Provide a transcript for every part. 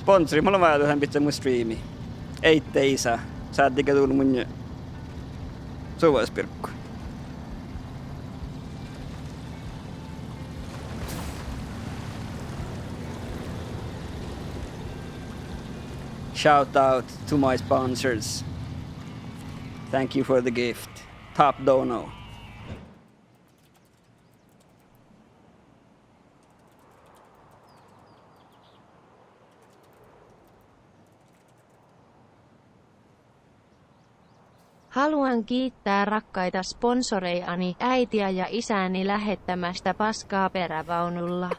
Sponsori, mulla vaan tuohon pitää mun striimi. Eitte isä. Sä et ikä tullut mun suvaispirkku. Shout out to my sponsors. Thank you for the gift. Top Dono. Haluan kiittää rakkaita sponsoreijani, äitiä ja isääni lähettämästä paskaa perävaunulla.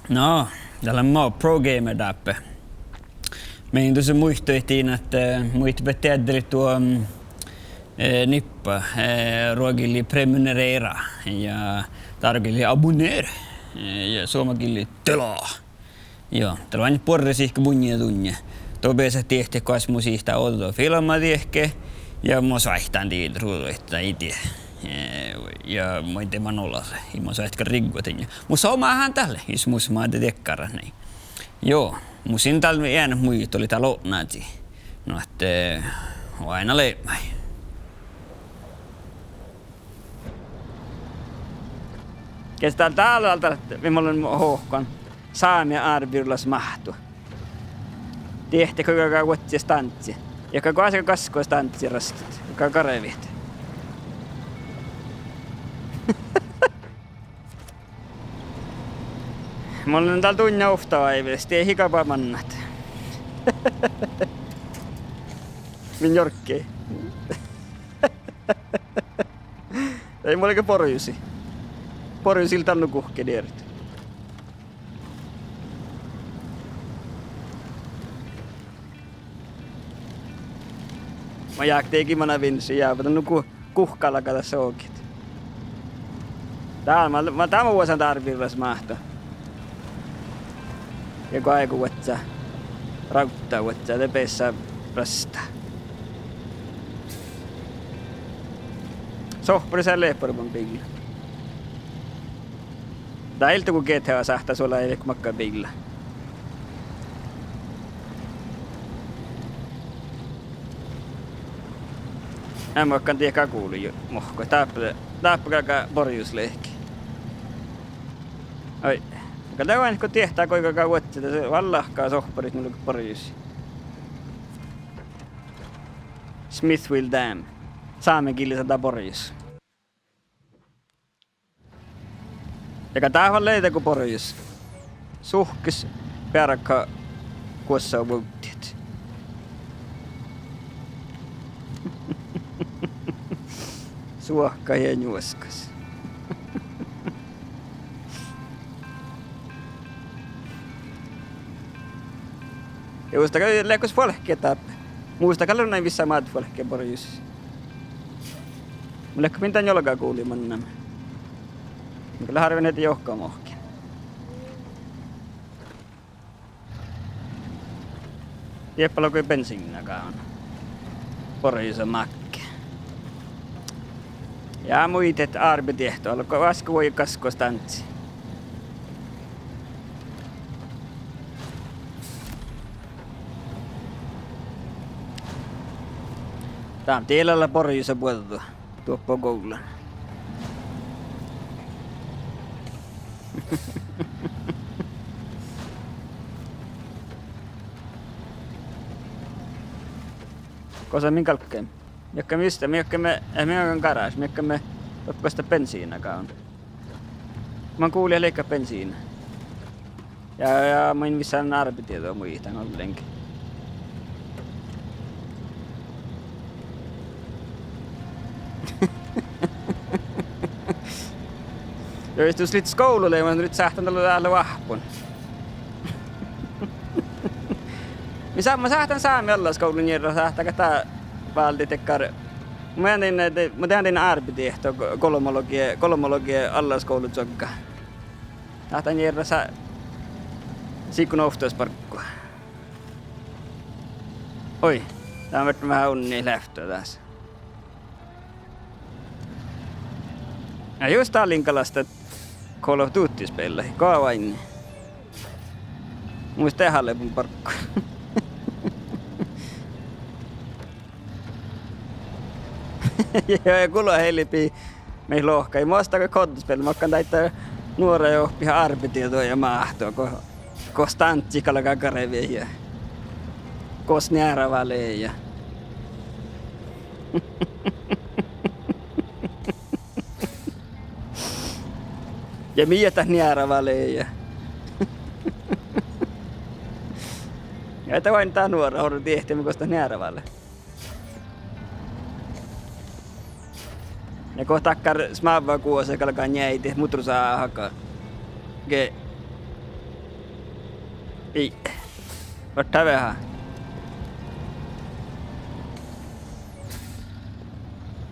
No, täällä on Pro Gamer Dappe. Meidän tuossa muistuitiin, että muistuivat teatteri tuo nippa ruokilli prenumerera ja tarkilli abonneer ja suomakilli telaa. Joo, täällä on aina porresi ehkä munnia tunne. Tobeessa tehty kasmusista odotua filmaa tehke ja mä saihtaan tiedä ruodoittaa itse. Ja mä en teemään olla se, ja mä saihtka riggotin. Musta omaahan tälle, jos musta mä te tekkara näin. Joo, musin tällä jäänyt muijut oli täällä otnaati. No, että aina leipäin. Kestää täällä alta, missä olen hohkan. Saamia arvirlas mahtu. Tehti koko vuotsi stantsi. Ja koko asia kaskoi stantsi rastit. Koko karevit. Mulla on täällä tunne uhtavaa ei hikapaa mannat. Min jorkkei. Ei mulla eikä porjusi. Porjusilta on kuhke dierit. Mä jääkteikin mana vinsi jääpä nuku kuhkalla kata sookit. Täällä mä vuosan tarvirras mahto. Ja kun aiku vuotsa rauttaa vuotsa tepeessä rasta. Sohpurissa leepporpan pigla. Tää ilta kun GTA sähtää sulla ei kun makkaa pigla. En mä okkaan tiedä kuulu jo mohko. Taappakaa porjuslehki. Oi. Tämä on kun tietää kuinka kauan se vallahkaa sohparit mulle kuin porjus. Smithville Dam. Saamen kieli sanotaan porjus. Eikä tää on leitä kuin porjus. Suhkis peräkkä kuossa on vuottiet. Suohka ja juoskas. Ja muistakaa leikkus folkkia tappe. Muistakaa näin missä maat folkkia porjus. Mulle kun mitään jolkaa kuuli mannam. Kyllä harvin heti johkaa mohkin. Tieppalo kuin bensiinakaan on. Porjus on makke. Ja muitet arbetehto, alkoi vasku voi kaskostantsi. Tää on tielellä porjussa puolta tuoppo kouluun. Kosa min kalkkeen. Miekkä mistä? Miekkä me on karas. Miekkä me loppuista bensiinakaan. Mä kuulin leikkaa bensiina. Ja mä en missään arbetietoa muistan ollenkin. Jos tulet skoululle, mä nyt sähtän täällä vahpun. Mä sähtän saami olla skoulun järjellä, sähtäkä tää valti tekkar. Mä tehdään arbetehto kolmologia alla skoulut sokka. Sähtän järjellä Siikun ohtoisparkkua. Oi, tää on vähän unnia lähtöä taas. Ja just tää Linkalasta Call of Duty-spelillä. Kaava inni. Muista tehdä lepun parkku. Joo, ja kulo heilipii meillä lohka. Ei muista kodduspeli. Mä okkaan täitä nuoria jo oppia arbitietoa ja maahtoa. Ko stantsikalla kakareviä ja kos nääräväleen ja ja mietä nääräväleen ja ja että vain tää nuora horru tiehtiä, kosta näärävälle. Ja kohta takkar smaavaa kuosa kalkaa jäiti, mutru saa hakaa. Ge. Ei. Ottaa vähän.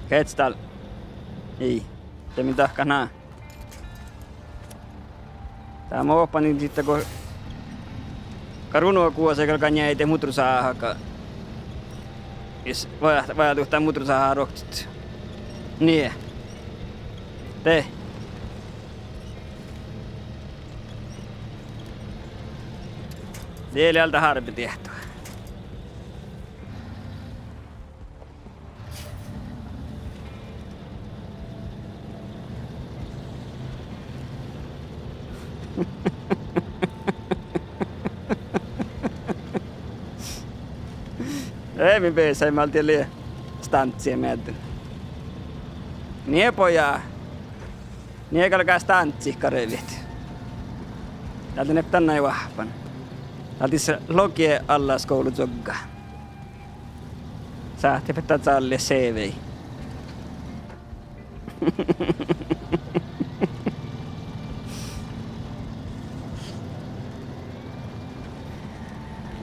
Ketstal. Ei. Te mitä tahkanaa. Tää mooppa niin sitten kun karunua kuosa kalkaa jäiti, mutru saa hakaa. Jos vajatuhtaa mutru saa roktit. Niin. Te. Sieltä harpi tehtyä. Ei min peesä, mä oltiin liian stantsia mietin. Nie pojaa. Nie kalkaa stantsi karevit. Täältä ne tänne ei vahvan. Täältä se logie allas koulujogga. Sähti pitää tsallia CV.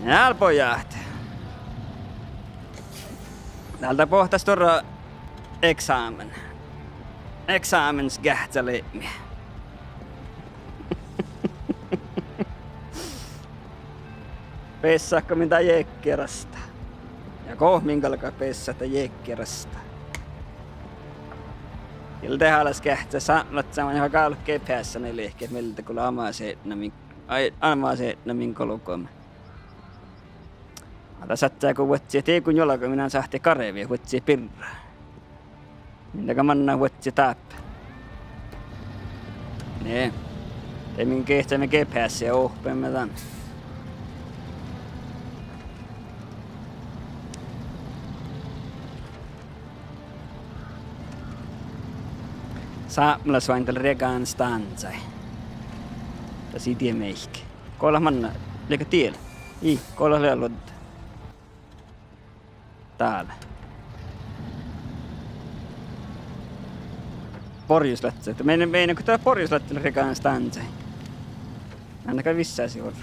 Jääl pojat. Täältä pohtas torra examen. Examens kähtsäleemi. Pessakko mitä jekkerasta. Ja kohminkalka pessata jekkerasta. Kyllä tehdään kähtsä saamlat saman ihan kalkkei päässä ne lehkeet miltä kun amaaseetna min kolukomme. Ata satsaa kun vuotsia teikun jolaka minä sahti karevia vuotsia pirraa. Minkä manna vuotsia taappa. Nee. Te min kehtsämme kepäässä ja ohpeemme tämän. Saamlas vain tällä rekaan stansai. Ja siitä meihki. Kolla manna, liika tiellä. Kolla lealodda. Täällä. Porjuslätsä. Meidän kun tää porjuslätsä rekaan stansai. Ainakaan vissaisi horru.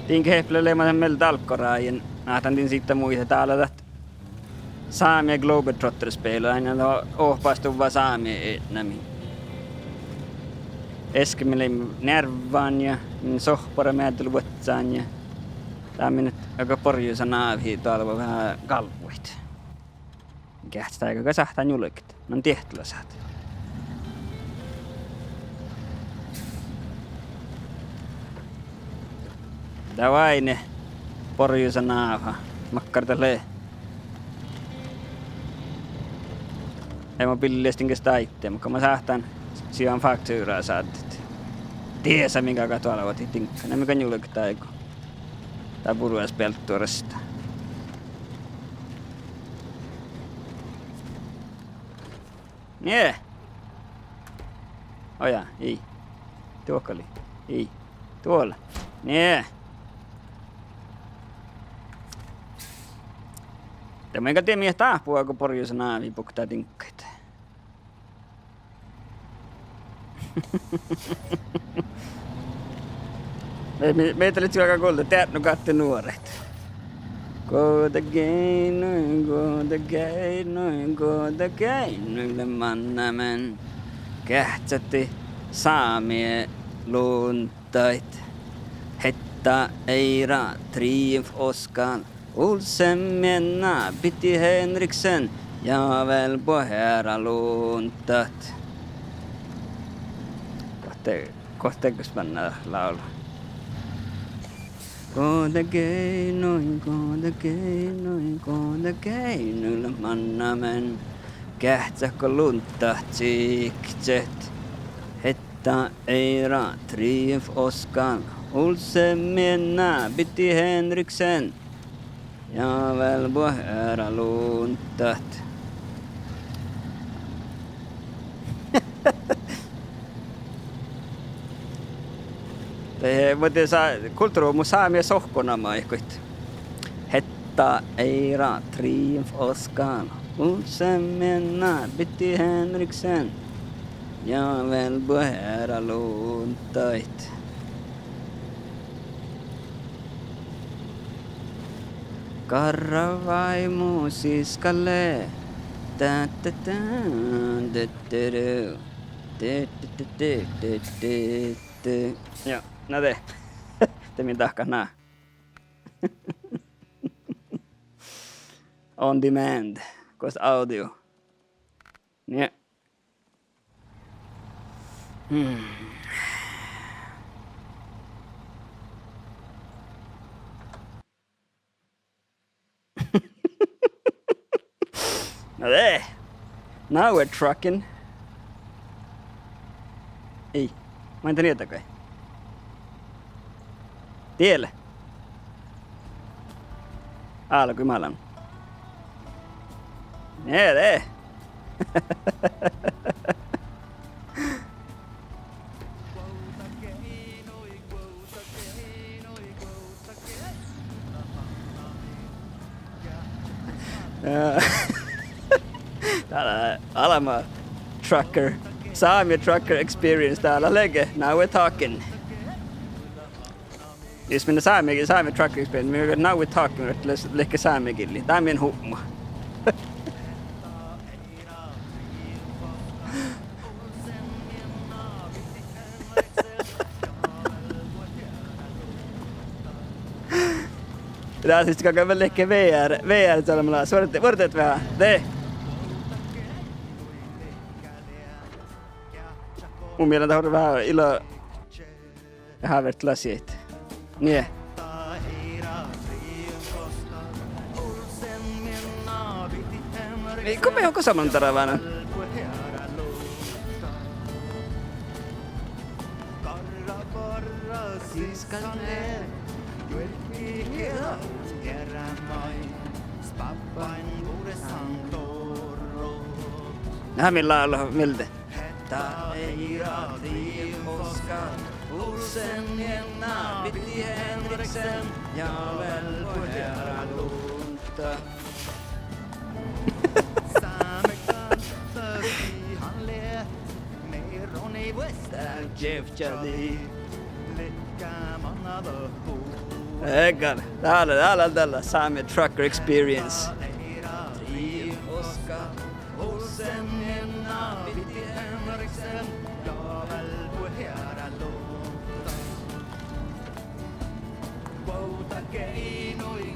Tinkä heppelelemaan meiltä alkkoraajen. Nähtäin sitten muita täällä täht Saamia Globetrotter-spelaa. Aina on ohpaistuvaa Saamia etnämi. Eskimille nervaan ja sohpara määtely vuotsaan ja tämmönet aika porjuisa naavi tuolla vähän kalvuit. Kähtää aika sahtaan julkit. No tiehtelä saat. Tää vaine porjuisa naava. Makkartelee. Ei mä pillestinkäs taitteen, mutta mä sahtaan sijaan faktyyraa saatit. Tiesä minkä katualla vati tinkka. Nämä mikä julkita eiku. Tää puruas pelttuoresta. Nee. Oja, ei. Tuokkali. Ei. Tuolla. Nee. Tämä enkä tiedä mihin taapua, kun porjuisa naavi puktaa tinkkaita. Meitä oli aika kuulta, teät nukatte nuoret. Gå the keinoille mannamen. Kähtsätti saamie luuntait. Hetta eira triumf Oskan. Olsen menna piti Henriksen. Ja väl på herra luuntat. Kohteekos mennä laulu? Gå the keinoille mannamen. Kähtsäkö lunta tsikset. Hetta eira triumf Oskan. Olsen menna piti Henriksen. Ja väl på herra luuntat. Mutta kulttuuri saamia sohkona maikut. Hetta eira triumf Oskan. Olsen menna piti Henriksen. Ja väl på herra luuntait. Karravaimu siskalle. Ja, no det. Det är min takana. On demand. Kost audio. Ja. No det. Now we're trucking. Ei. Mä en tiedä kai. Tielle. Alkumalan. Nee, det. Täällä Alama Trucker, Saami Trucker Experience täällä lege. Now we're talking. Jos minä Saami Trucker Experience, now we're talking, että lege Saami gilli. Tää on meidän humma. Tää on siis koko lege VR tällä suoritet vähän. Det. Mun mielestä on vähän ilo ja hävert lasiet. Nie. Ei kun me onko saman taravana. Nähdään laulu miltä. Hetta eira triumf Oskan. Olsen menna piti Henriksen. Ja väl på herra lunta. Samme kanter i han let. Med Ronny Wester Jeff Jardy. Lycka mannade på. Äggar. Täällä tällä Saami Trucker Experience. Triumf Oskan. Olsen menna piti Henriksen. Ja väl på herra lunta. Quota keinoi.